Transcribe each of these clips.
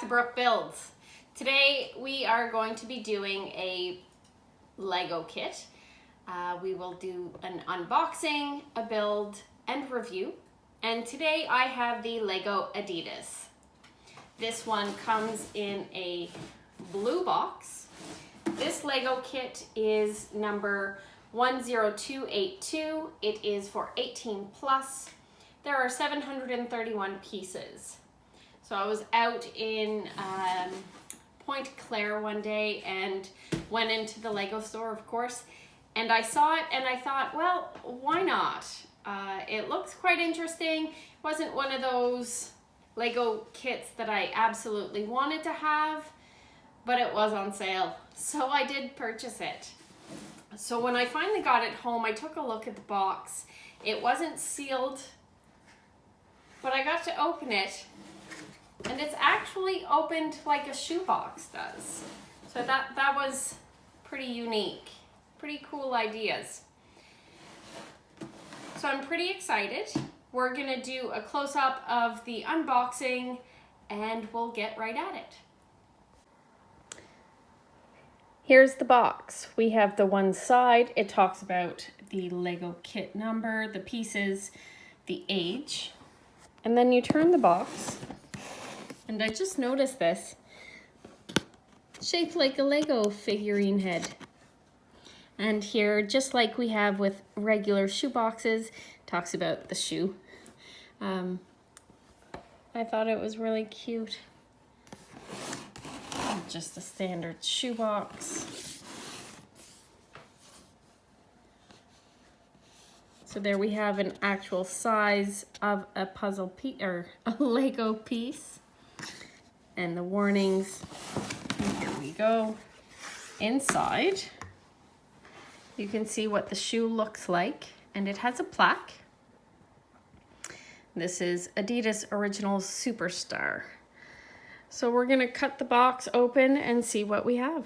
to Brooke Builds. Today we are going to be doing a Lego kit. We will do an unboxing, a build, and review. And today I have the Lego Adidas. This one comes in a blue box. This Lego kit is number 10282. It is for 18 plus. There are 731 pieces. So I was out in Point Claire one day and went into the Lego store, of course, and I saw it and I thought, well, why not? It looks quite interesting. It wasn't one of those Lego kits that I absolutely wanted to have, but it was on sale, so I did purchase it. So when I finally got it home, I took a look at the box. It wasn't sealed, but I got to open it, and it's actually opened like a shoebox does. So that was pretty unique, pretty cool ideas. So I'm pretty excited. We're gonna do a close-up of the unboxing and we'll get right at it. Here's the box. We have the one side. It talks about the Lego kit number, the pieces, the age. And then you turn the box, and I just noticed this, shaped like a Lego figurine head. And here, just like we have with regular shoe boxes, talks about the shoe. I thought it was really cute. Just a standard shoe box. So there we have an actual size of a puzzle piece or a Lego piece. And the warnings. And here we go. Inside, you can see what the shoe looks like, and it has a plaque. This is Adidas Originals Superstar. So we're gonna cut the box open and see what we have.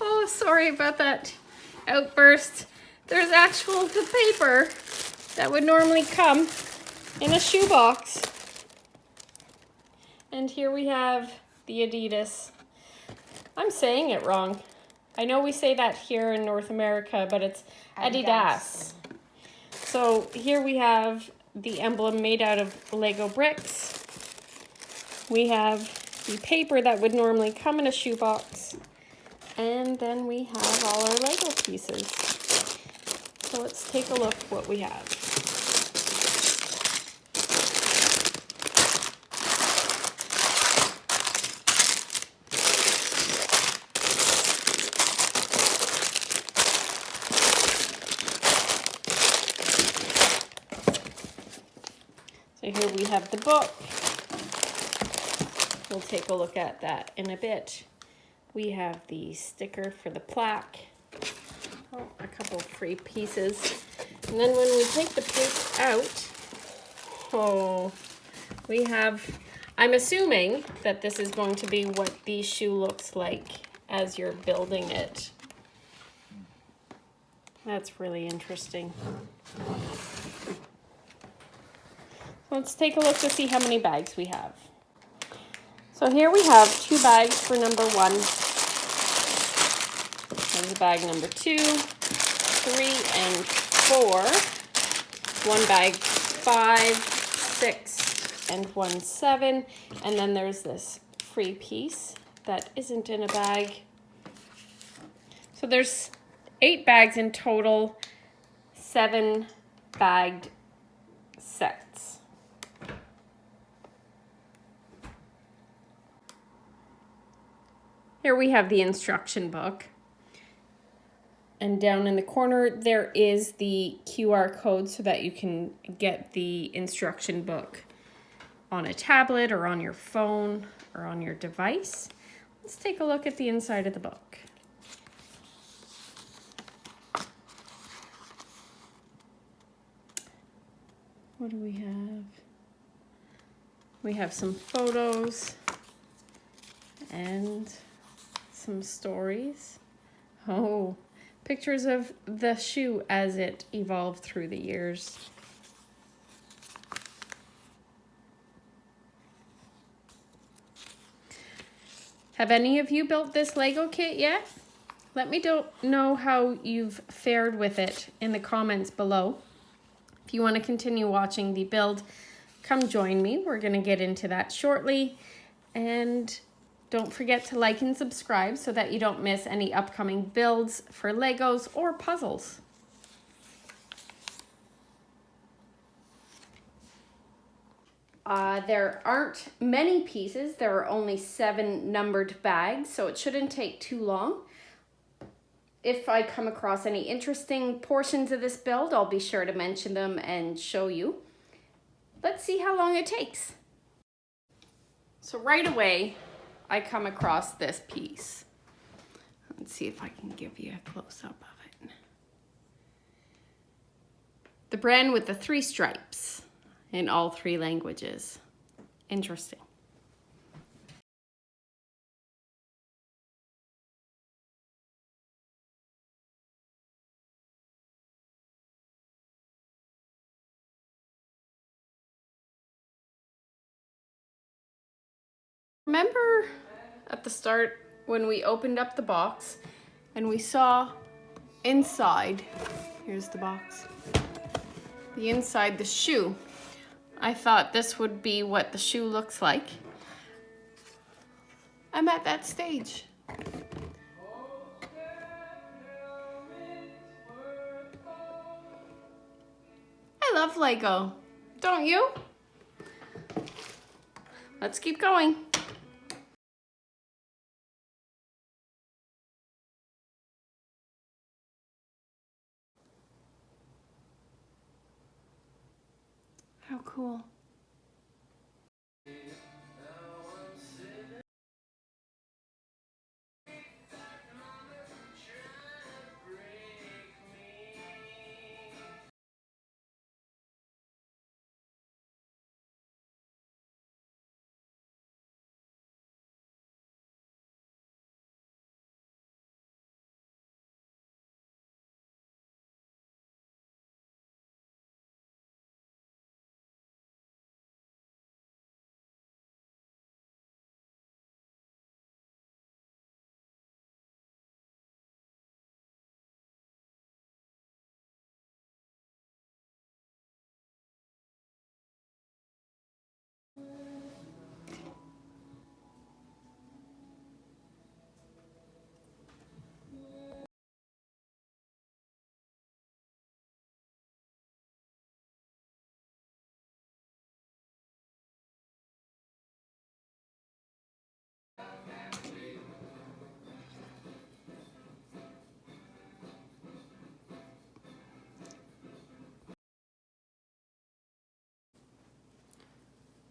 Oh, sorry about that outburst. There's actual the paper that would normally come in a shoebox. And here we have the Adidas. I'm saying it wrong. I know we say that here in North America, but it's Adidas. So here we have the emblem made out of Lego bricks. We have the paper that would normally come in a shoebox. And then we have all our Lego pieces. So let's take a look what we have. So here we have the book. We'll take a look at that in a bit. We have the sticker for the plaque. Oh, a couple free pieces. And then when we take the paper out, oh, we have, I'm assuming that this is going to be what the shoe looks like as you're building it. That's really interesting. Let's take a look to see how many bags we have. So here we have 2 bags for number 1. There's bag number 2, 3, and 4. 1 bag 5, 6, and 1 7. And then there's this free piece that isn't in a bag. So there's 8 bags in total, 7 bagged sets. Here we have the instruction book. And down in the corner, there is the QR code so that you can get the instruction book on a tablet or on your phone or on your device. Let's take a look at the inside of the book. What do we have? We have some photos and some stories. Oh, pictures of the shoe as it evolved through the years. Have any of you built this Lego kit yet? Let me know how you've fared with it in the comments below. If you want to continue watching the build, come join me. We're going to get into that shortly. And don't forget to like and subscribe so that you don't miss any upcoming builds for Legos or puzzles. There aren't many pieces. There are only 7 numbered bags, so it shouldn't take too long. If I come across any interesting portions of this build, I'll be sure to mention them and show you. Let's see how long it takes. So right away, I come across this piece. Let's see if I can give you a close-up of it. The brand with the 3 stripes in all 3 languages. Interesting. Remember at the start when we opened up the box and we saw inside, here's the box, the inside, the shoe. I thought this would be what the shoe looks like. I'm at that stage. I love Lego, don't you? Let's keep going. How cool.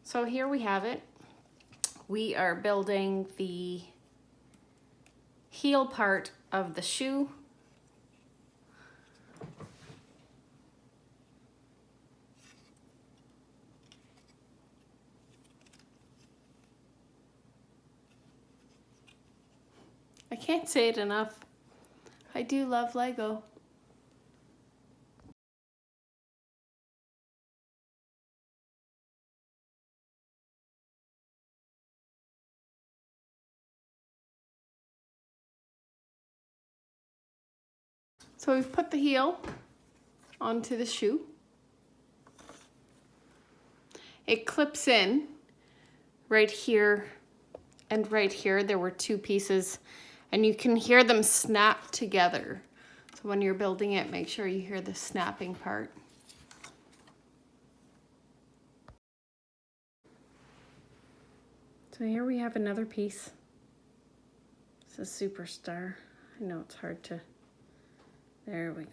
So here we have it. We are building the heel part of the shoe. I can't say it enough. I do love Lego. So we've put the heel onto the shoe. It clips in right here and right here. There were 2 pieces and you can hear them snap together. So when you're building it, make sure you hear the snapping part. So here we have another piece. It's a Superstar. I know it's hard to, there we go.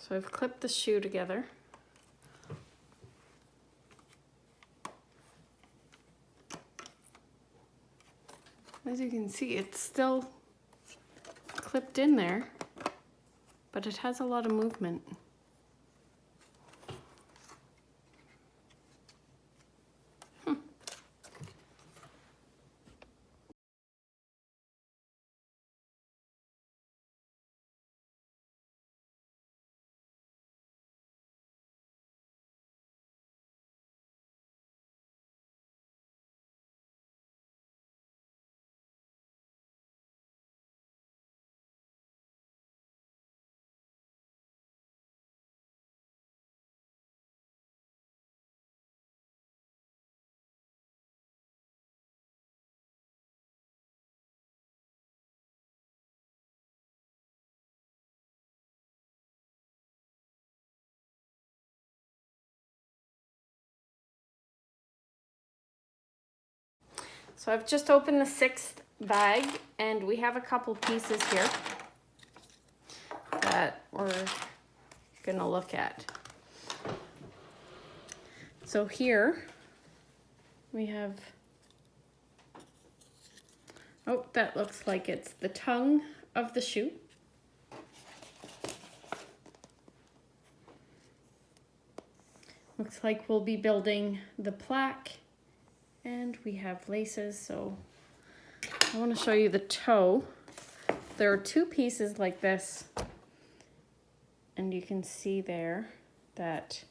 So I've clipped the shoe together. As you can see, it's still clipped in there, but it has a lot of movement. So I've just opened the 6th bag, and we have a couple pieces here that we're gonna look at. So here we have, oh, that looks like it's the tongue of the shoe. Looks like we'll be building the plaque, and we have laces. So I want to show you the toe. There are 2 pieces like this, and you can see there that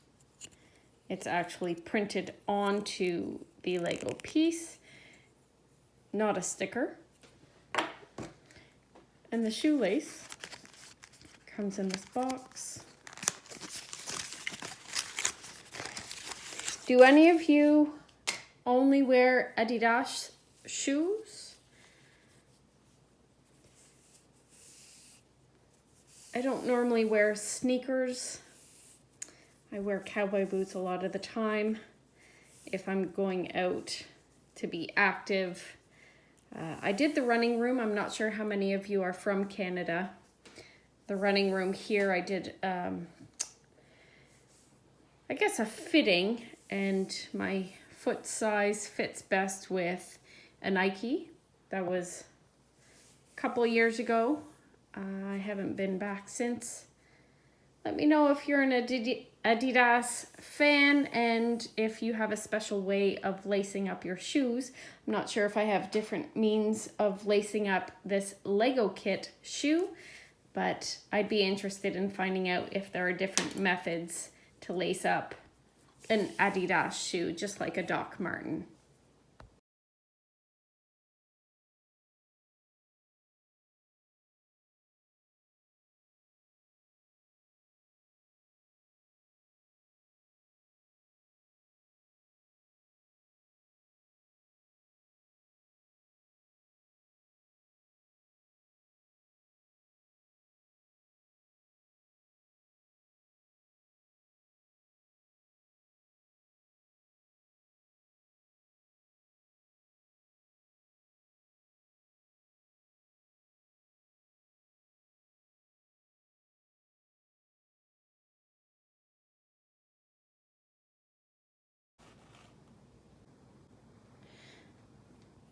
it's actually printed onto the Lego piece, not a sticker. And the shoelace comes in this box. Do any of you only wear Adidas shoes? I don't normally wear sneakers. I wear cowboy boots a lot of the time if I'm going out to be active. I did the running room. I'm not sure how many of you are from Canada. The running room here, I did, I guess, a fitting, and my foot size fits best with a Nike. That was a couple years ago. I haven't been back since. Let me know if you're an Adidas fan and if you have a special way of lacing up your shoes. I'm not sure if I have different means of lacing up this Lego kit shoe, but I'd be interested in finding out if there are different methods to lace up an Adidas shoe, just like a Doc Marten.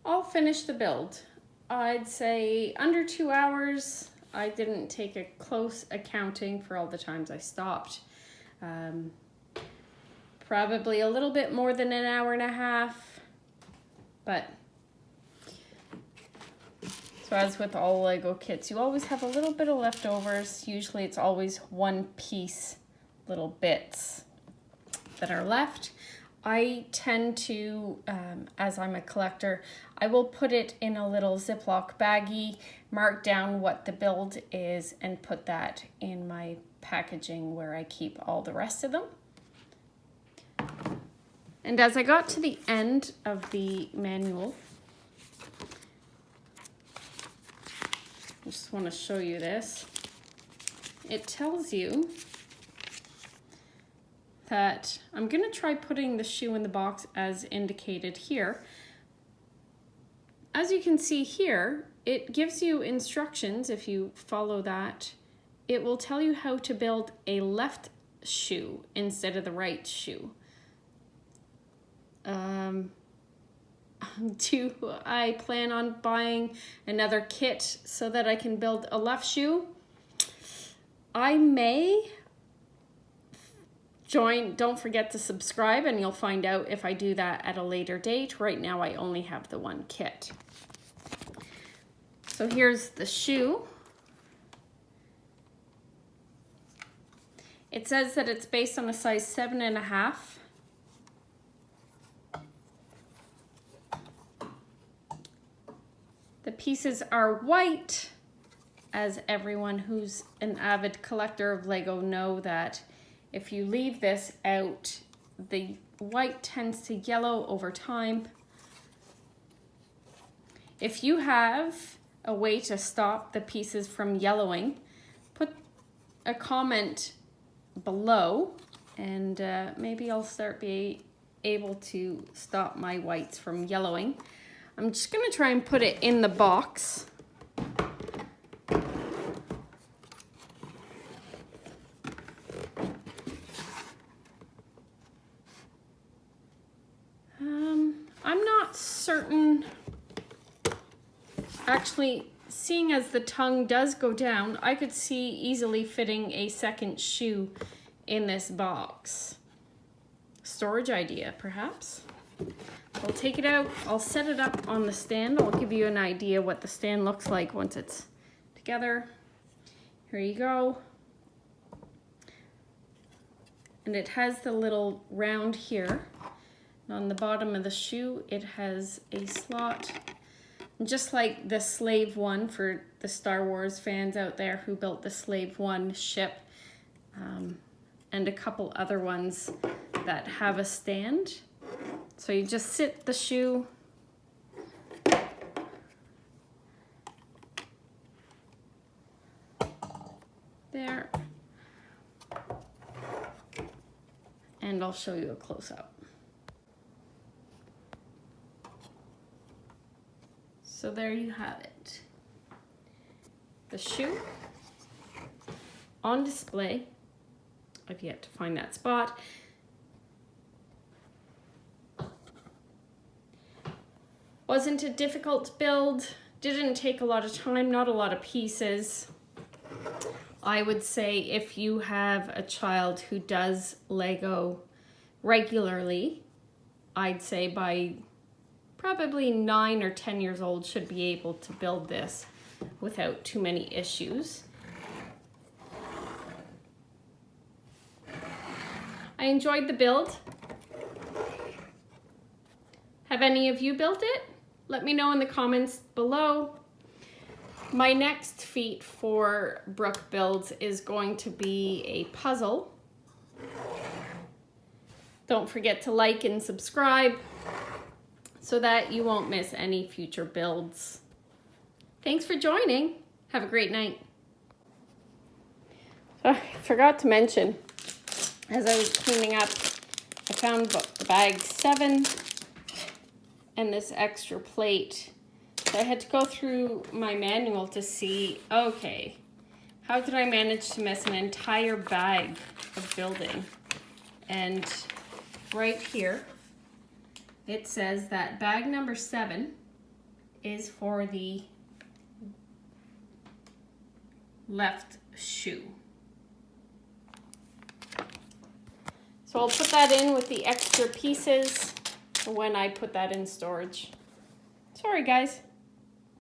I'll finish the build. I'd say under 2 hours. I didn't take a close accounting for all the times I stopped. Probably a little bit more than an hour and a half, but so as with all Lego kits, you always have a little bit of leftovers. Usually it's always one piece, little bits that are left. I tend to, as I'm a collector, I will put it in a little Ziploc baggie, mark down what the build is, and put that in my packaging where I keep all the rest of them. And as I got to the end of the manual, I just want to show you this. It tells you that I'm going to try putting the shoe in the box as indicated here. As you can see here, it gives you instructions if you follow that it will tell you how to build a left shoe instead of the right shoe. Do I plan on buying another kit so that I can build a left shoe? I may. Don't forget to subscribe and you'll find out if I do that at a later date. Right now I only have the one kit. So here's the shoe. It says that it's based on a size 7.5. The pieces are white, as everyone who's an avid collector of Lego know that if you leave this out, the white tends to yellow over time. If you have a way to stop the pieces from yellowing, put a comment below and maybe I'll start being able to stop my whites from yellowing. I'm just gonna try and put it in the box. I'm not certain. Actually, seeing as the tongue does go down, I could see easily fitting a second shoe in this box. Storage idea, perhaps. I'll take it out, I'll set it up on the stand. I'll give you an idea what the stand looks like once it's together. Here you go. And it has the little round here. And on the bottom of the shoe, it has a slot. And just like the Slave One for the Star Wars fans out there who built the Slave One ship, and a couple other ones that have a stand. So you just sit the shoe there, and I'll show you a close-up. So there you have it. The shoe on display. I've yet to find that spot. Wasn't a difficult build, didn't take a lot of time, not a lot of pieces. I would say if you have a child who does Lego regularly, I'd say by probably 9 or 10 years old should be able to build this without too many issues. I enjoyed the build. Have any of you built it? Let me know in the comments below. My next feat for Brooke Builds is going to be a puzzle. Don't forget to like and subscribe so that you won't miss any future builds. Thanks for joining. Have a great night. Oh, I forgot to mention, as I was cleaning up, I found the bag 7 and this extra plate. So I had to go through my manual to see, okay, how did I manage to miss an entire bag of building? And right here, it says that bag number 7 is for the left shoe. So I'll put that in with the extra pieces when I put that in storage. Sorry guys.